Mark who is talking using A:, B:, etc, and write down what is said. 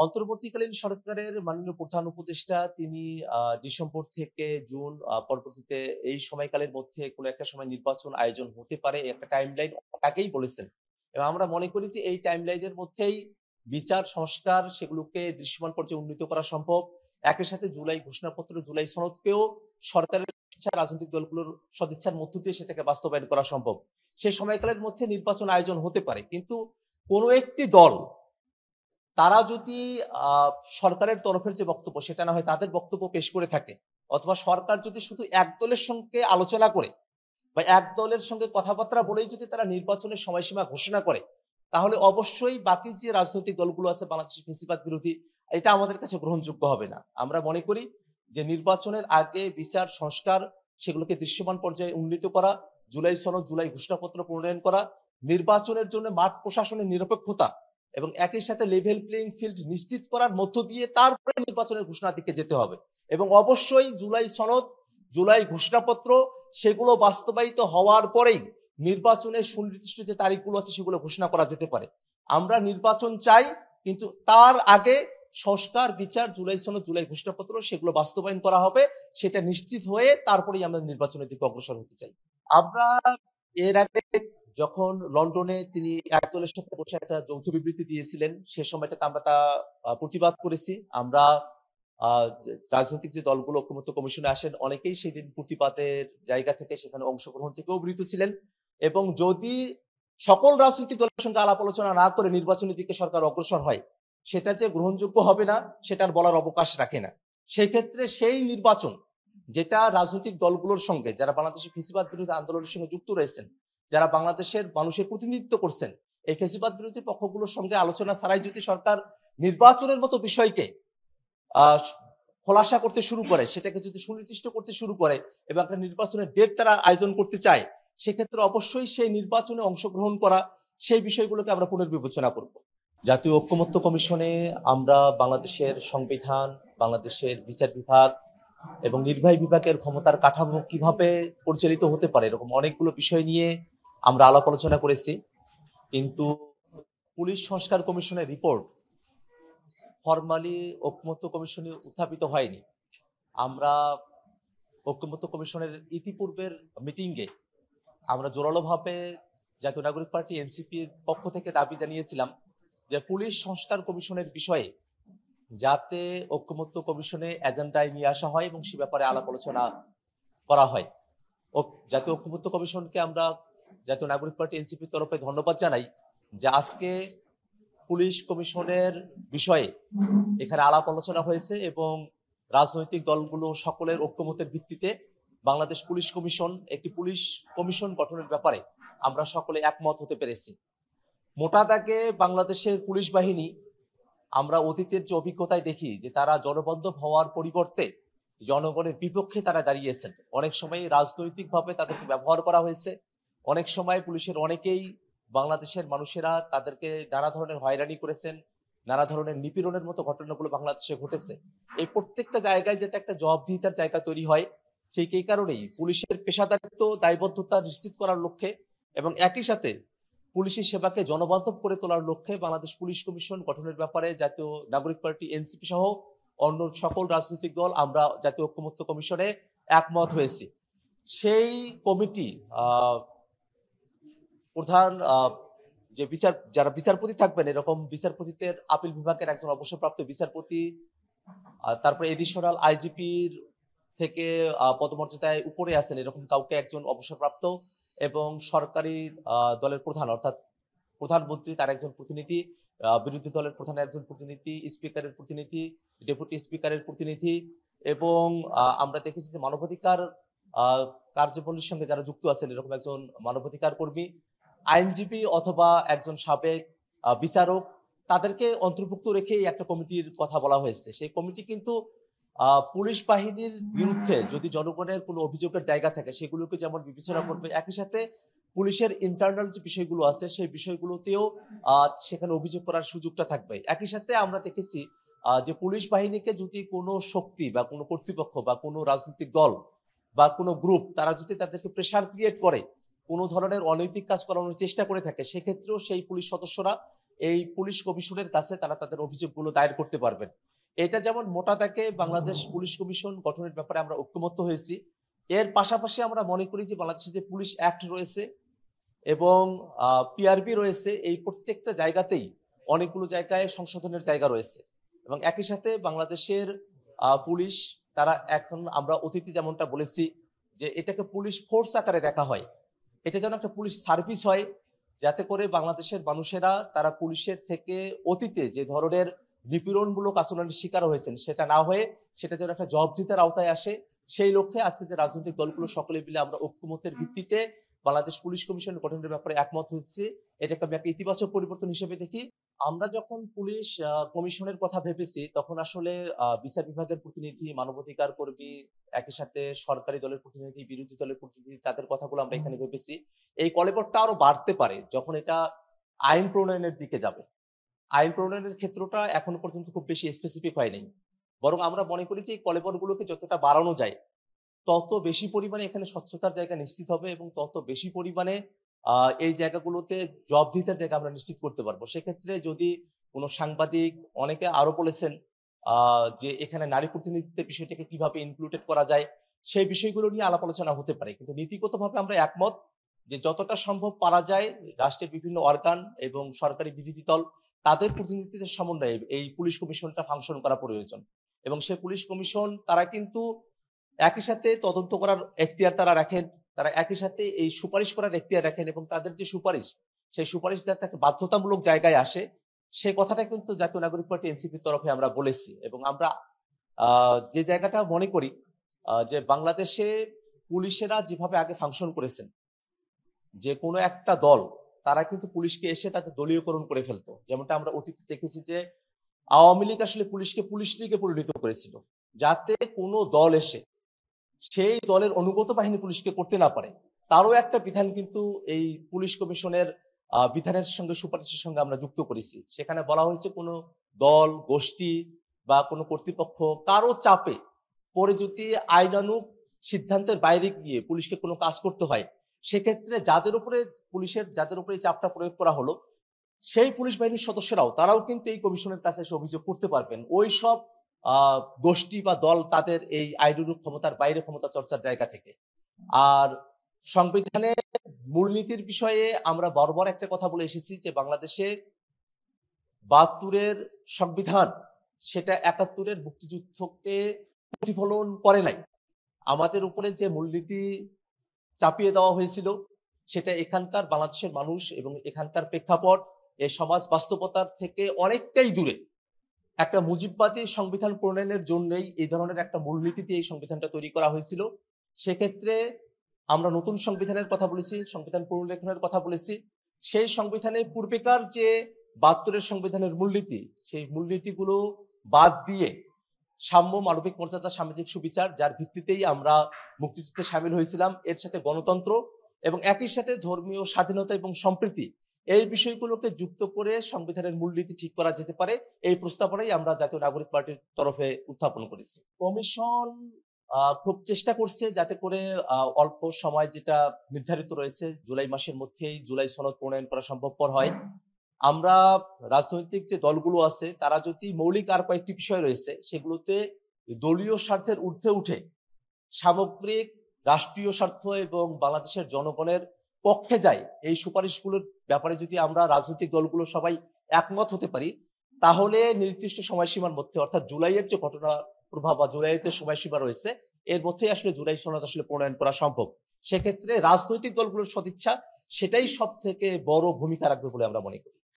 A: অন্তর্বর্তীকালীন সরকারের মাননীয় প্রধান উপদেষ্টা তিনি ডিসেম্বর থেকে জুন পরবর্তীতে এই সময়কালের মধ্যে কোনো একটা সময় নির্বাচন আয়োজন হতে পারে একটা টাইমলাইন আগেই বলেছেন। এবং আমরা মনে করি যে এই টাইমলাইনের মধ্যেই বিচার সংস্কার সেগুলোকে দৃশ্যমান পর্যায়ে উন্নীত করা সম্ভব। একই সাথে জুলাই ঘোষণাপত্র, জুলাই সনদকেও সরকারের ইচ্ছা, রাজনৈতিক দলগুলোর সদিচ্ছার মধ্য দিয়ে সেটাকে বাস্তবায়ন করা সম্ভব। সেই সময়কালের মধ্যে নির্বাচন আয়োজন হতে পারে, কিন্তু কোনো একটি দল তারা যদি সরকারের তরফের যে বক্তব্য সেটা না হয় তাদের বক্তব্য পেশ করে থাকে, অথবা সরকার যদি শুধু এক দলের সঙ্গে আলোচনা করে বা এক দলের সঙ্গে কথাবার্তা বলেই যদি তারা নির্বাচনের সময়সীমা ঘোষণা করে, তাহলে অবশ্যই বাকি যে রাজনৈতিক দলগুলো আছে বাংলাদেশের ফ্যাসিবাদ বিরোধী, এটা আমাদের কাছে গ্রহণযোগ্য হবে না। আমরা মনে করি যে নির্বাচনের আগে বিচার সংস্কার সেগুলোকে দৃশ্যমান পর্যায়ে উন্নীত করা, জুলাই সনদ, জুলাই ঘোষণাপত্র প্রণয়ন করা, নির্বাচনের জন্য মাঠ প্রশাসনের নিরপেক্ষতা এবং একই সাথে লেভেল প্লেইং ফিল্ড নিশ্চিত করার মধ্য দিয়ে তারপরে নির্বাচনের ঘোষণার দিকে যেতে হবে। এবং অবশ্যই জুলাই সনদ, জুলাই ঘোষণাপত্র সেগুলো বাস্তবায়িত হওয়ার পরেই নির্বাচনের সুনির্দিষ্ট যে তারিখগুলো আছে সেগুলো ঘোষণা করা যেতে পারে। আমরা নির্বাচন চাই, কিন্তু তার আগে সংস্কার, বিচার, জুলাই সনদ, জুলাই ঘোষণাপত্র সেগুলো বাস্তবায়ন করা হবে, সেটা নিশ্চিত হয়ে তারপরেই আমরা নির্বাচনের দিকে অগ্রসর হতে চাই। আমরা এর আগে যখন লন্ডনে তিনি একদলের সাথে বসে একটা যৌথ বিবৃতি দিয়েছিলেন, সে সময়টাতে আমরা তা প্রতিবাদ করেছি। আমরা রাজনৈতিক যে দলগুলো ঐকমত্য কমিশনে আসেন অনেকেই সেদিন প্রতিবাদের জায়গা থেকে সেখানে অংশগ্রহণ থেকেও বিরত ছিলেন। এবং যদি সকল রাজনৈতিক দলের সঙ্গে আলাপ আলোচনা না করে নির্বাচনের দিকে সরকার অগ্রসর হয়, সেটা যে গ্রহণযোগ্য হবে না সেটার বলার অবকাশ রাখে না। সেই ক্ষেত্রে সেই নির্বাচন যেটা রাজনৈতিক দলগুলোর সঙ্গে, যারা বাংলাদেশের ফ্যাসিবাদ বিরোধী আন্দোলনের সঙ্গে যুক্ত রয়েছেন, যারা বাংলাদেশের মানুষের প্রতিনিধিত্ব করছেন, এই ফ্যাসিবাদ বিরোধী পক্ষগুলোর সঙ্গে আলোচনা ছাড়াই যদি সরকার নির্বাচনের মতো বিষয়কে খোলাসা করতে শুরু করে, সেটাকে যদি সুনির্দিষ্ট করতে শুরু করে এবং একটা নির্বাচনের ডেট তারা আয়োজন করতে চায়, সেক্ষেত্রে অবশ্যই সেই নির্বাচনে অংশগ্রহণ করা, সেই বিষয়গুলোকে আমরা পুনর্বিবেচনা করব। জাতীয় ঐকমত্য কমিশনে আমরা বাংলাদেশের সংবিধান, বাংলাদেশের বিচার বিভাগ এবং নির্বাহী বিভাগের ক্ষমতার কাঠামো কিভাবে পরিচালিত হতে পারে এরকম অনেকগুলো বিষয় নিয়ে আমরা আলাপ আলোচনা করেছি। কিন্তু পুলিশ সংস্কার কমিশনের রিপোর্ট ফরমালি ঐকমত্য কমিশনে উত্থাপিত হয়নি। আমরা ঐকমত্য কমিশনের ইতিপূর্বের মিটিংয়ে আমরা জোরালোভাবে জাতীয় নাগরিক পার্টি এনসিপির পক্ষ থেকে দাবি জানিয়েছিলাম যে পুলিশ সংস্কার কমিশনের বিষয়ে যাতে ঐকমত্য কমিশনে এজেন্ডায় নিয়ে আসা হয় এবং সে ব্যাপারে আলাপ আলোচনা করা হয়। জাতীয় ঐকমত্য কমিশনকে আমরা জাতীয় নাগরিক পার্টি এনসিপির তরফে ধন্যবাদ জানাই যে আজকে পুলিশ কমিশনের বিষয়ে এখানে আলাপ আলোচনা হয়েছে এবং রাজনৈতিক দলগুলো সকলের ঐকমত্যের ভিত্তিতে বাংলাদেশ পুলিশ কমিশন, একটি পুলিশ কমিশন গঠনের ব্যাপারে আমরা সকলে একমত হতে পেরেছি। মোটা দাগে বাংলাদেশের পুলিশ বাহিনী আমরা অতীতের যে অভিজ্ঞতায় দেখি যে তারা জনবান্ধব হওয়ার পরিবর্তে জনগণের বিপক্ষে তারা দাঁড়িয়েছেন। অনেক সময় রাজনৈতিকভাবে তাদেরকে ব্যবহার করা হয়েছে। অনেক সময় পুলিশের অনেকেই বাংলাদেশের মানুষেরা তাদেরকে নানা ধরনের হয়রানি করেছেন, নানা ধরনের নিপীড়নের মতো ঘটনাগুলো বাংলাদেশে ঘটেছে। এই প্রত্যেকটা জায়গায় যাতে একটা জবাবদিহিতার জায়গা তৈরি হয়, ঠিক এই কারণেই পুলিশের পেশাদারিত্ব, দায়বদ্ধতা নিশ্চিত করার লক্ষ্যে এবং একই সাথে পুলিশি সেবাকে জনবান্ধব করে তোলার লক্ষ্যে বাংলাদেশ পুলিশ কমিশন গঠনের ব্যাপারে জাতীয় নাগরিক পার্টি এনসিপি সহ অন্য সকল রাজনৈতিক দল আমরা জাতীয় ঐকমত্য কমিশনে একমত হয়েছি। সেই কমিটি প্রধান যে যারা বিচারপতি থাকবেন, এরকম বিচারপতিদের আপিল বিভাগের একজন অবসরপ্রাপ্ত বিচারপতি, তারপরে এডিশনাল আইজিপির থেকে পদমর্যাদায় উপরে আছেন এরকম কাউকে একজন অবসরপ্রাপ্ত, এবং সরকারি দলের প্রধান অর্থাৎ প্রধানমন্ত্রী তার একজন প্রতিনিধি, বিরোধী দলের প্রধানের একজন প্রতিনিধি, স্পিকারের প্রতিনিধি, ডেপুটি স্পিকারের প্রতিনিধি, এবং আমরা দেখেছি যে মানবাধিকার কার্যবলীর সঙ্গে যারা যুক্ত আছেন এরকম একজন মানবাধিকার কর্মী, আইনজীবী অথবা একজন সাবেক বিচারক, তাদেরকে অন্তর্ভুক্ত রেখে একটা কমিটির কথা বলা হয়েছে। সেই কমিটি কিন্তু পুলিশ বাহিনীর বিরুদ্ধে যদি জনগণের কোনো অভিযোগের জায়গা থাকে সেগুলোকে যেমন বিবেচনা করবে, একই সাথে পুলিশের ইন্টারনাল যে বিষয়গুলো আছে সেই বিষয়গুলোতেও সেখানে অভিযোগ করার সুযোগটা থাকবে। একই সাথে আমরা দেখেছি যে পুলিশ বাহিনীকে যদি কোনো শক্তি বা কোনো কর্তৃপক্ষ বা কোনো রাজনৈতিক দল বা কোনো গ্রুপ তারা যদি তাদেরকে প্রেসার ক্রিয়েট করে, কোনো ধরনের অনৈতিক কাজ করানোর চেষ্টা করে থাকে, সেক্ষেত্রেও সেই পুলিশ সদস্যরা এই পুলিশ কমিশনের কাছে তারা তাদের অভিযোগগুলো দায়ের করতে পারবেন। এটা যেমন মোটা দাগে বাংলাদেশ পুলিশ কমিশন গঠনের ব্যাপারে আমরা ঐক্যমত্য হয়েছি। এর পাশাপাশি আমরা মনে করি যে বাংলাদেশে যে পুলিশ অ্যাক্ট রয়েছে এবং পিআরবি রয়েছে, এই প্রত্যেকটা জায়গাতেই অনেকগুলো জায়গায় সংশোধনের জায়গা রয়েছে। এবং একই সাথে বাংলাদেশের পুলিশ তারা এখন আমরা অতীতে যেমনটা বলেছি যে এটাকে পুলিশ ফোর্স আকারে দেখা হয়। এটা যেন একটা পুলিশ সার্ভিস হয়, যাতে করে বাংলাদেশের মানুষেরা তারা পুলিশের থেকে অতীতে যে ধরনের নিপীড়নমূলক আচরণের শিকার হয়েছেন সেটা না হয়ে সেটা যেন একটা জবাবদিহিতার আওতায় আসে, সেই লক্ষ্যে আজকে যে রাজনৈতিক দলগুলো সকলে মিলে আমরা ঐক্যমত্যের ভিত্তিতে বাংলাদেশ পুলিশ কমিশন গঠনের ব্যাপারে একমত হয়েছে। এটাকে আমি একটা ইতিবাচক পরিবর্তন হিসেবে দেখি। আমরা যখন পুলিশ কমিশনের কথা ভেবেছি তখন আসলে বিচার বিভাগের প্রতিনিধি, মানবাধিকার কর্মী, একই সাথে সরকারি দলের প্রতিনিধি, বিরোধী দলের প্রতিনিধি, তাদের কথাগুলো আমরা এখানে ভেবেছি। এই কলেবরটা আরো বাড়তে পারে যখন এটা আইন প্রণয়নের দিকে যাবে। আইন প্রণয়নের ক্ষেত্রটা এখনো পর্যন্ত খুব বেশি স্পেসিফিক হয় নাই। বরং আমরা মনে করি যে এই কলেবরগুলোকে যতটা বাড়ানো যায় তত বেশি পরিমাণে এখানে স্বচ্ছতার জায়গা নিশ্চিত হবে এবং তত বেশি পরিমাণে এই জায়গাগুলোতে জবাবদিহিতার জায়গা আমরা নিশ্চিত করতে পারবো। সেক্ষেত্রে যদি কোনো সাংবাদিক, অনেকে আরো বলেছেন যে এখানে নারী প্রতিনিধিত্বের বিষয়টাকে কিভাবে ইনক্লুডেড করা যায়, সেই বিষয়গুলো নিয়ে আলাপ আলোচনা হতে পারে। কিন্তু নীতিগতভাবে আমরা একমত যে যতটা সম্ভব পারা যায় রাষ্ট্রের বিভিন্ন অর্গান এবং সরকারি বিরোধী দল তাদের প্রতিনিধিত্বের সমন্বয়ে এই পুলিশ কমিশনটা ফাংশন করা প্রয়োজন। এবং সেই পুলিশ কমিশন তারা কিন্তু একই সাথে তদন্ত করার এখতিয়ার তারা রাখেন, তারা একই সাথে এই সুপারিশ করার এখতিয়ার রাখেন এবং তাদের যে সুপারিশ, সেই সুপারিশ যাতে একটা বাধ্যতামূলক জায়গায় আসে, সেই কথাটা কিন্তু জাতীয় নাগরিক পার্টি এনসিপির তরফে আমরা বলেছি। এবং আমরা যে জায়গাটা মনে করি যে বাংলাদেশে পুলিশেরা যেভাবে আগে ফাংশন করেছেন, যে কোনো একটা দল তারা কিন্তু পুলিশকে এসে তাদের দলীয়করণ করে ফেলতো। যেমনটা আমরা অতীতে দেখেছি যে আওয়ামী লীগ আসলে পুলিশকে পুলিশ লীগে পরিণত করেছিল, যাতে কোনো দল এসে সেই দলের অনুগত বাহিনী পুলিশকে করতে না পারে। তারও একটা বিধান কিন্তু এই পুলিশ কমিশনের বিধানের সঙ্গে, সুপারিশের সঙ্গে আমরা যুক্ত করেছি। সেখানে বলা হয়েছে কোনো দল, গোষ্ঠী বা কোনো কর্তৃপক্ষ কারো চাপে পরে যদি আইনানুগ সিদ্ধান্তের বাইরে গিয়ে পুলিশকে কোনো কাজ করতে হয়, সেক্ষেত্রে যাদের উপরে এই চাপটা প্রয়োগ করা হলো, সেই পুলিশ বাহিনীর সদস্যরাও তারাও কিন্তু এই কমিশনের কাছে এসে অভিযোগ করতে পারবেন ওই সব গোষ্ঠী বা দল তাদের এই আইনানুগ ক্ষমতার বাইরে ক্ষমতা চর্চার জায়গা থেকে। আর সংবিধানের মূলনীতির বিষয়ে আমরা বারবার একটা কথা বলে এসেছি যে বাংলাদেশে ৭২-এর সংবিধান সেটা ৭১-এর মুক্তিযুদ্ধকে প্রতিফলন করে নাই। আমাদের উপরে যে মূলনীতি চাপিয়ে দেওয়া হয়েছিল সেটা এখানকার বাংলাদেশের মানুষ এবং এখানকার প্রেক্ষাপট, এই সমাজ বাস্তবতার থেকে অনেকটাই দূরে। একটা মুজিববাদী সংবিধান প্রণয়নের জন্যই এই ধরনের একটা মূলনীতি দিয়ে এই সংবিধানটা তৈরি করা হয়েছিল। সেক্ষেত্রে আমরা নতুন সংবিধানের কথা বলেছি, সংবিধান পুনর্লেখনের কথা বলেছি। সেই সংবিধানে পূর্বেকার যে ৭২-এর সংবিধানের মূলনীতি, সেই মূলনীতিগুলো বাদ দিয়ে সাম্য, মানবিক মর্যাদা, সামাজিক সুবিচার, যার ভিত্তিতেই আমরা মুক্তিযুদ্ধে সামিল হয়েছিলাম, এর সাথে গণতন্ত্র এবং একই সাথে ধর্মীয় স্বাধীনতা এবং সম্প্রীতি, এই বিষয়গুলোকে যুক্ত করে সংবিধানের মূলনীতি ঠিক করা যেতে পারে, এই প্রস্তাবনাই আমরা জাতীয় নাগরিক পার্টির তরফে উত্থাপন করেছি। কমিশন খুব চেষ্টা করছে যাতে করে অল্প সময় যেটা নির্ধারিত রয়েছে জুলাই মাসের মধ্যেই জুলাই সনদ প্রণয়ন করা সম্ভবপর হয়। আমরা রাজনৈতিক যে দলগুলো আছে তারা যদি মৌলিক আর কয়েকটি বিষয় রয়েছে সেগুলোতে দলীয় স্বার্থের ঊর্ধ্বে উঠে সামগ্রিক রাষ্ট্রীয় স্বার্থ এবং বাংলাদেশের জনগণের পক্ষে যায়, এই সুপারিশগুলোর ব্যাপারে যদি আমরা রাজনৈতিক দলগুলো সবাই একমত হতে পারি, তাহলে নির্দিষ্ট সময়সীমার মধ্যে, অর্থাৎ জুলাইয়ের যে ঘটনা প্রভাব বা জুলাইয়ের যে সময়সীমা রয়েছে এর মধ্যেই আসলে জুলাই সনদ আসলে প্রণয়ন করা সম্ভব। সেক্ষেত্রে রাজনৈতিক দলগুলোর সদিচ্ছা সেটাই সব থেকে বড় ভূমিকা রাখবে বলে আমরা মনে করি।